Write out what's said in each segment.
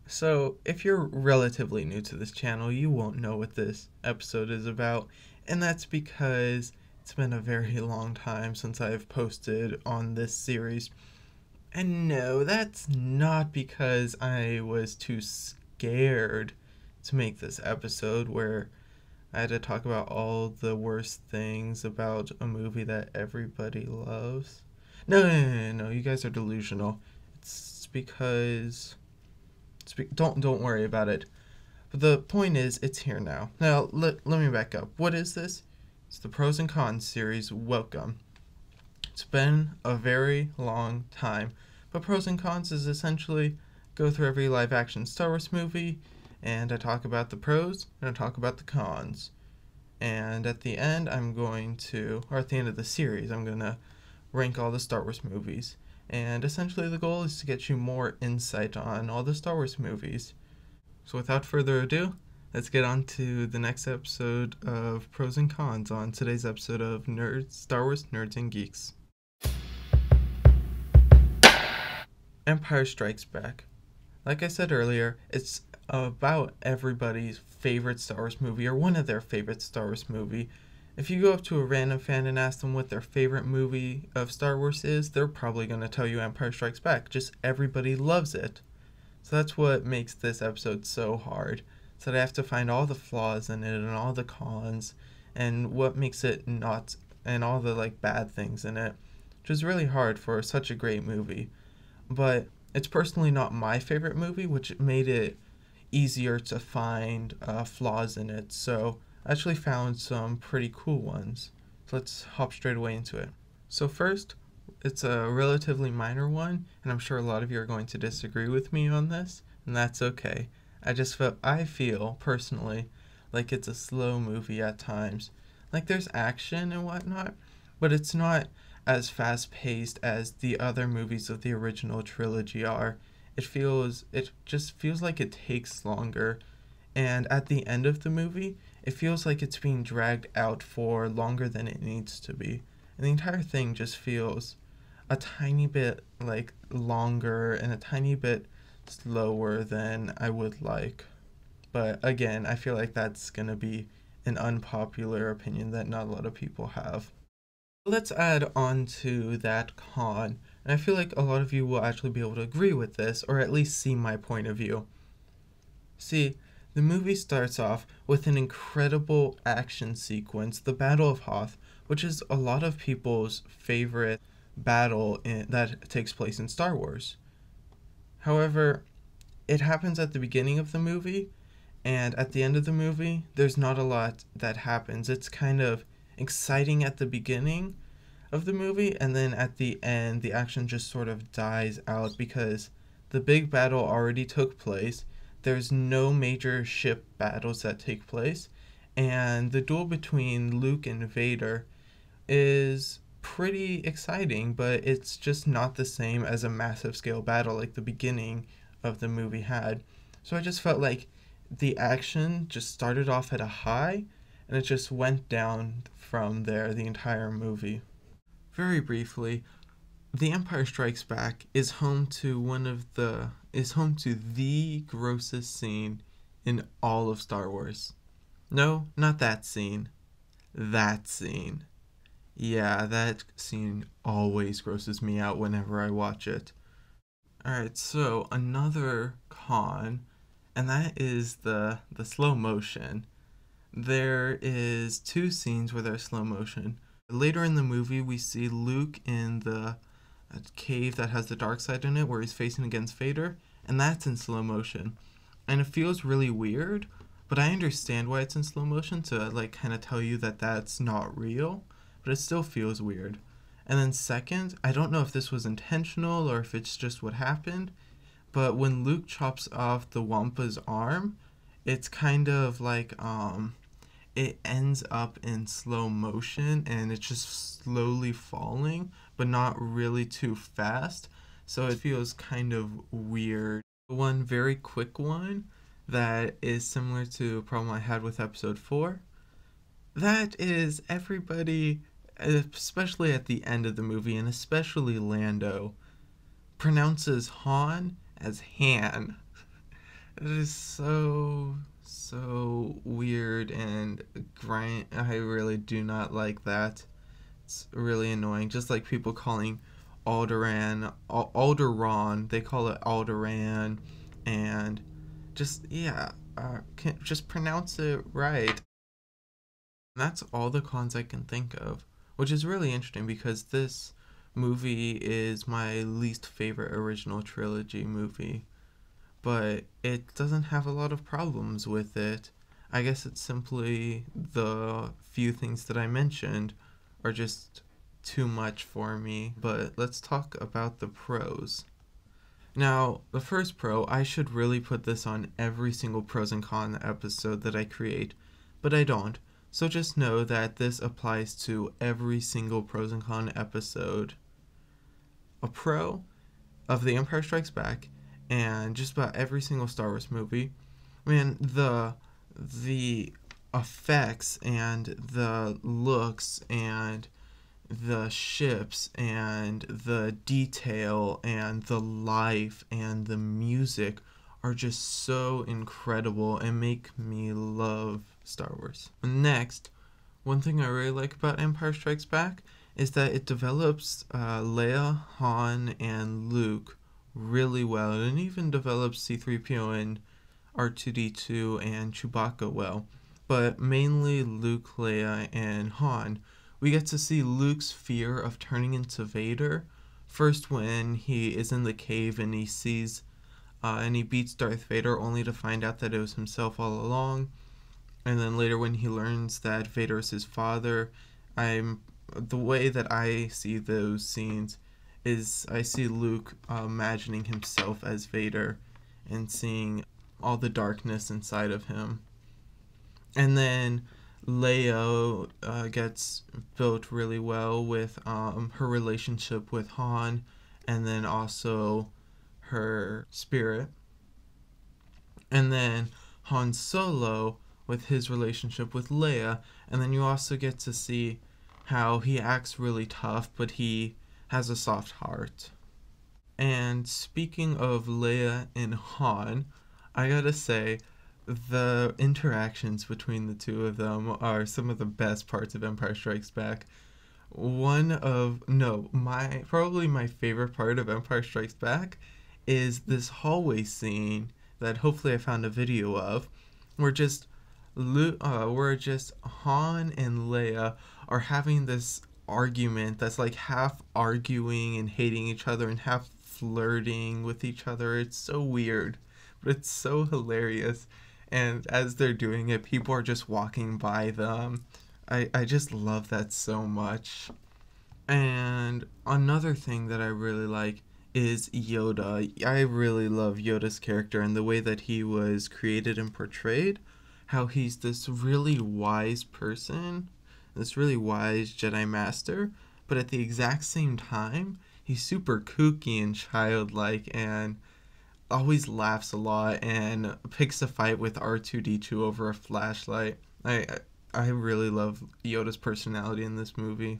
So, if you're relatively new to this channel, you won't know what this episode is about, and that's because it's been a very long time since I've posted on this series. And no, that's not because I was too scared to make this episode where I had to talk about all the worst things about a movie that everybody loves. No, you guys are delusional. It's because don't worry about it. But the point is, it's here now. Now, let me back up. What is this? It's the Pros and Cons series. Welcome. It's been a very long time. But Pros and Cons is essentially go through every live action Star Wars movie, and I talk about the pros and I talk about the cons. And at the end, or at the end of the series, I'm going to rank all the Star Wars movies. And essentially, the goal is to get you more insight on all the Star Wars movies. So, without further ado, let's get on to the next episode of Pros and Cons on today's episode of Star Wars Nerds and Geeks. Empire Strikes Back. Like I said earlier, it's about everybody's favorite Star Wars movie or one of their favorite Star Wars movie. If you go up to a random fan and ask them what their favorite movie of Star Wars is, they're probably going to tell you Empire Strikes Back. Just everybody loves it. So that's what makes this episode so hard. So that I have to find all the flaws in it and all the cons and what makes it not, and all the bad things in it, which is really hard for such a great movie. But it's personally not my favorite movie, which made it easier to find flaws in it. So I actually found some pretty cool ones. So let's hop straight away into it. So first, it's a relatively minor one, and I'm sure a lot of you are going to disagree with me on this, and that's okay. I feel personally like it's a slow movie at times. Like there's action and whatnot, but it's not as fast paced as the other movies of the original trilogy are. It just feels like it takes longer, and at the end of the movie, it feels like it's being dragged out for longer than it needs to be. And the entire thing just feels a tiny bit longer and a tiny bit slower than I would like. But again, I feel like that's going to be an unpopular opinion that not a lot of people have. Let's add on to that con, and I feel like a lot of you will actually be able to agree with this, or at least see my point of view. See, the movie starts off with an incredible action sequence, the Battle of Hoth, which is a lot of people's favorite that takes place in Star Wars. However, it happens at the beginning of the movie, and at the end of the movie, there's not a lot that happens. It's kind of exciting at the beginning of the movie, and then at the end, the action just sort of dies out because the big battle already took place. There's no major ship battles that take place, and the duel between Luke and Vader is pretty exciting, but it's just not the same as a massive scale battle like the beginning of the movie had. So I just felt like the action just started off at a high and it just went down from there the entire movie. Very briefly, The Empire Strikes Back is home to the grossest scene in all of Star Wars. No, not that scene. That scene. Yeah, that scene always grosses me out whenever I watch it. Alright, so another con, and that is the slow motion. There is two scenes where there's slow motion. Later in the movie, we see Luke in the cave that has the dark side in it, where he's facing against Vader, and that's in slow motion. And it feels really weird, but I understand why it's in slow motion to kind of tell you that that's not real, but it still feels weird. And then second, I don't know if this was intentional or if it's just what happened, but when Luke chops off the Wampa's arm, it's kind of it ends up in slow motion and it's just slowly falling, but not really too fast. So it feels kind of weird. One very quick one that is similar to a problem I had with episode 4. That is everybody, especially at the end of the movie, and especially Lando, pronounces Han as Han. It is so weird and grind. I really do not like that. It's really annoying. Just like people calling Alderaan, they call it Alderaan, and just yeah, just pronounce it right. That's all the cons I can think of, which is really interesting because this movie is my least favorite original trilogy movie, but it doesn't have a lot of problems with it. I guess it's simply the few things that I mentioned are just too much for me, but let's talk about the pros. Now, the first pro, I should really put this on every single pros and cons episode that I create, but I don't. So just know that this applies to every single pros and cons episode. A pro of The Empire Strikes Back and just about every single Star Wars movie, man, the effects and the looks and the ships and the detail and the life and the music are just so incredible and make me love Star Wars. Next, one thing I really like about Empire Strikes Back is that it develops Leia, Han, and Luke really well, and even develops C-3PO and R2-D2 and Chewbacca well, but mainly Luke, Leia, and Han. We get to see Luke's fear of turning into Vader, first when he is in the cave and he sees and he beats Darth Vader only to find out that it was himself all along, and then later when he learns that Vader is his father. The way that I see those scenes is I see Luke imagining himself as Vader and seeing all the darkness inside of him. And then Leia gets built really well with her relationship with Han, and then also her spirit. And then Han Solo with his relationship with Leia, and then you also get to see how he acts really tough, but he has a soft heart. And speaking of Leia and Han, I gotta say, the interactions between the two of them are some of the best parts of Empire Strikes Back. Probably my favorite part of Empire Strikes Back is this hallway scene that hopefully I found a video of, where just Han and Leia are having this argument that's like half arguing and hating each other and half flirting with each other. It's so weird, but it's so hilarious. And as they're doing it, people are just walking by them. I just love that so much. And another thing that I really like is Yoda. I really love Yoda's character and the way that he was created and portrayed. How he's this really wise person, this really wise Jedi Master, but at the exact same time, he's super kooky and childlike and always laughs a lot and picks a fight with R2-D2 over a flashlight. I really love Yoda's personality in this movie.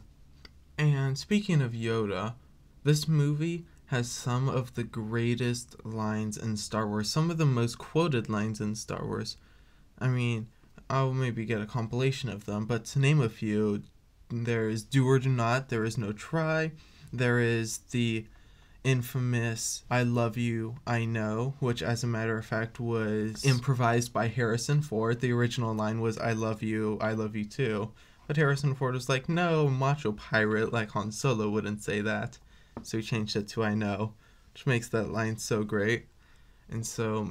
And speaking of Yoda, this movie has some of the greatest lines in Star Wars, some of the most quoted lines in Star Wars. I mean, I'll maybe get a compilation of them, but to name a few, there is do or do not, there is no try, there is the infamous I love you, I know, which as a matter of fact was improvised by Harrison Ford. The original line was I love you too. But Harrison Ford was like, no, macho pirate like Han Solo wouldn't say that. So he changed it to I know, which makes that line so great and so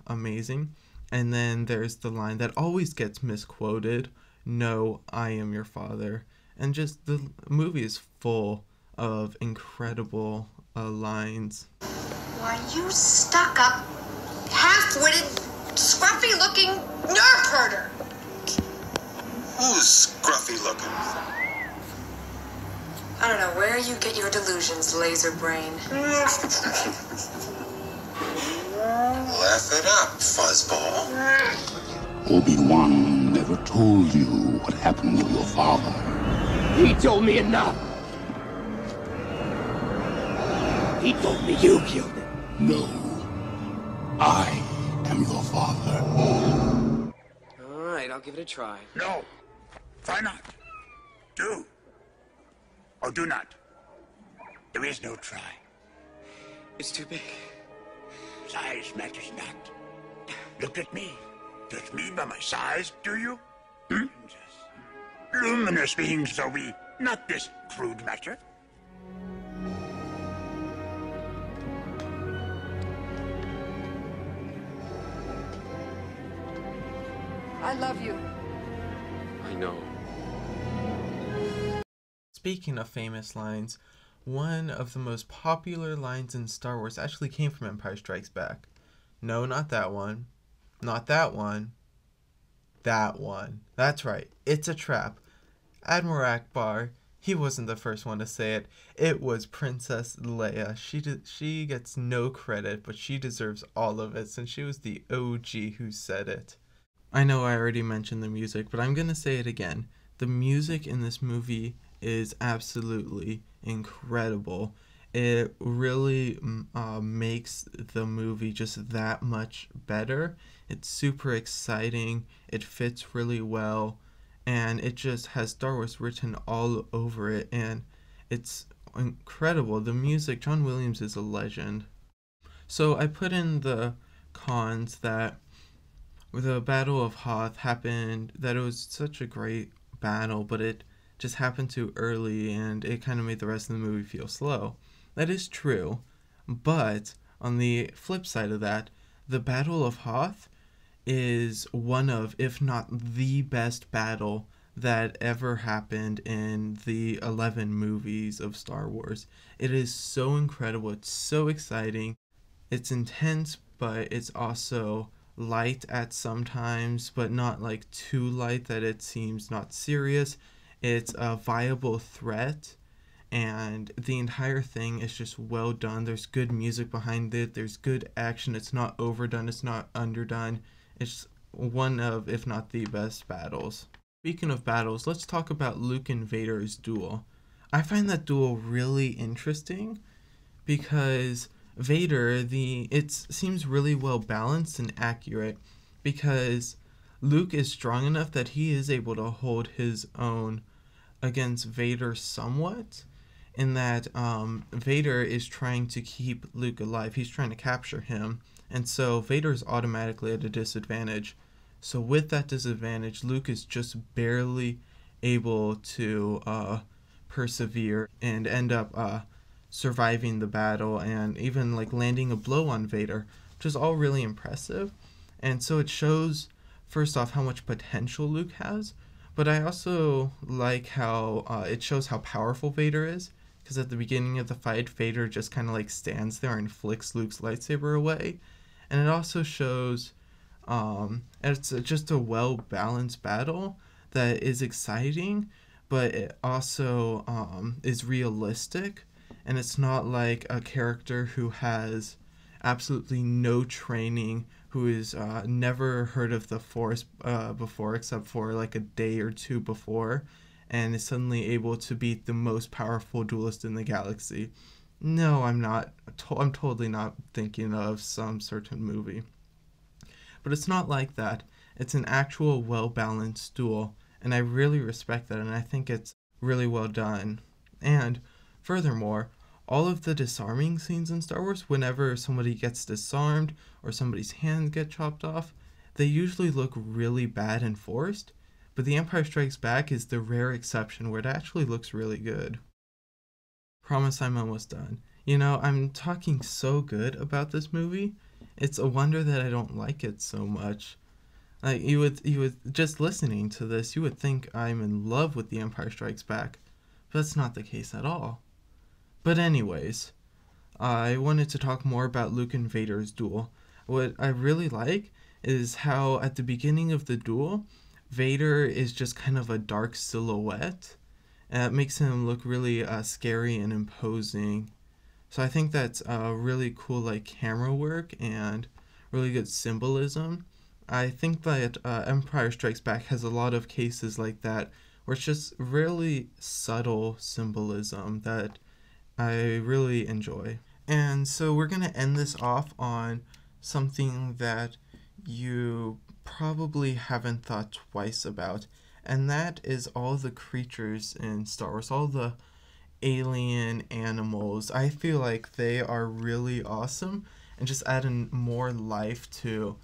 amazing. And then there's the line that always gets misquoted, no, I am your father. And just the movie is full of incredible lines. Why, you stuck-up, half-witted, scruffy-looking nerf herder. Who's scruffy-looking? I don't know where you get your delusions, laser brain. Laugh it up, fuzzball. Obi-Wan never told you what happened to your father. He told me enough. He told me you killed him. No. I your father. All right, I'll give it a try. No. Try not. Do. Or do not. There is no try. It's too big. Size matters not. Look at me. Judge me by my size, do you? Hmm? Luminous beings are we, not this crude matter. I love you. I know. Speaking of famous lines, one of the most popular lines in Star Wars actually came from Empire Strikes Back. No, not that one. Not that one. That one. That's right. It's a trap. Admiral Akbar, he wasn't the first one to say it. It was Princess Leia. She gets no credit, but she deserves all of it since she was the OG who said it. I know I already mentioned the music, but I'm going to say it again. The music in this movie is absolutely incredible. It really makes the movie just that much better. It's super exciting. It fits really well. And it just has Star Wars written all over it. And it's incredible. The music, John Williams is a legend. So I put in the cons that the Battle of Hoth happened, that it was such a great battle, but it just happened too early and it kind of made the rest of the movie feel slow. That is true, but on the flip side of that, the Battle of Hoth is one of, if not the best battle that ever happened in the 11 movies of Star Wars. It is so incredible, it's so exciting, it's intense, but it's also light at some times, but not like too light that it seems not serious. It's a viable threat, and the entire thing is just well done. There's good music behind it, there's good action, it's not overdone, it's not underdone. It's one of, if not the best battles. Speaking of battles, let's talk about Luke and Vader's duel. I find that duel really interesting because Vader, it seems really well balanced and accurate because Luke is strong enough that he is able to hold his own against Vader somewhat, in that Vader is trying to keep Luke alive. He's trying to capture him, and so Vader is automatically at a disadvantage. So with that disadvantage, Luke is just barely able to persevere and end up surviving the battle and even like landing a blow on Vader, which is all really impressive. And so it shows, first off, how much potential Luke has, but I also like how it shows how powerful Vader is, because at the beginning of the fight, Vader just kind of like stands there and flicks Luke's lightsaber away. And it also shows it's just a well-balanced battle that is exciting, but it also is realistic. And it's not like a character who has absolutely no training, who has never heard of the Force before except for like a day or two before, and is suddenly able to beat the most powerful duelist in the galaxy. No, I'm not. I'm totally not thinking of some certain movie. But it's not like that. It's an actual well-balanced duel, and I really respect that, and I think it's really well done. And furthermore, all of the disarming scenes in Star Wars, whenever somebody gets disarmed or somebody's hands get chopped off, they usually look really bad and forced, but The Empire Strikes Back is the rare exception where it actually looks really good. Promise I'm almost done. You know, I'm talking so good about this movie, it's a wonder that I don't like it so much. Like, you would just listening to this, you would think I'm in love with The Empire Strikes Back, but that's not the case at all. But anyways, I wanted to talk more about Luke and Vader's duel. What I really like is how at the beginning of the duel, Vader is just kind of a dark silhouette, and it makes him look really scary and imposing. So I think that's really cool, like, camera work and really good symbolism. I think that Empire Strikes Back has a lot of cases like that, where it's just really subtle symbolism that I really enjoy. And so we're going to end this off on something that you probably haven't thought twice about, and that is all the creatures in Star Wars, all the alien animals. I feel like they are really awesome and just adding more life to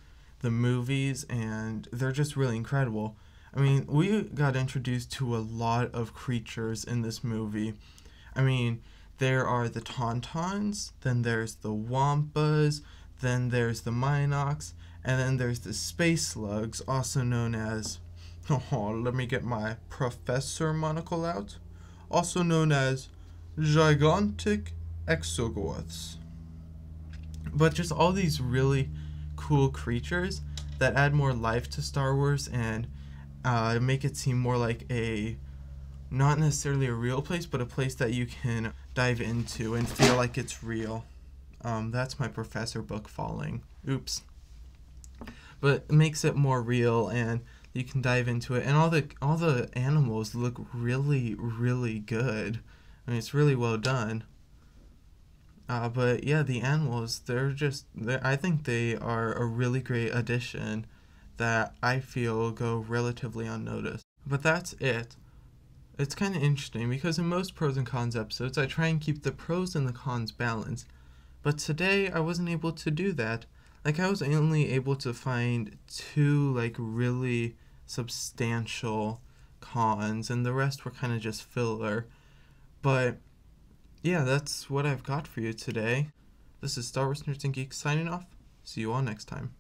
the movies, and they're just really incredible. I mean, we got introduced to a lot of creatures in this movie. I mean, there are the Tauntauns, then there's the Wampas, then there's the Minox, and then there's the space slugs, also known as, oh, let me get my professor monocle out, also known as gigantic exogorths. But just all these really cool creatures that add more life to Star Wars and make it seem more like a, not necessarily a real place, but a place that you can dive into and feel like it's real. That's my professor book falling. Oops. But it makes it more real, and you can dive into it, and all the animals look really, really good. I mean, it's really well done. But yeah, the animals, I think they are a really great addition that I feel go relatively unnoticed. But that's it. It's kind of interesting because in most pros and cons episodes, I try and keep the pros and the cons balanced. But today, I wasn't able to do that. Like, I was only able to find 2, like, really substantial cons, and the rest were kind of just filler. But yeah, that's what I've got for you today. This is Star Wars Nerds and Geeks signing off. See you all next time.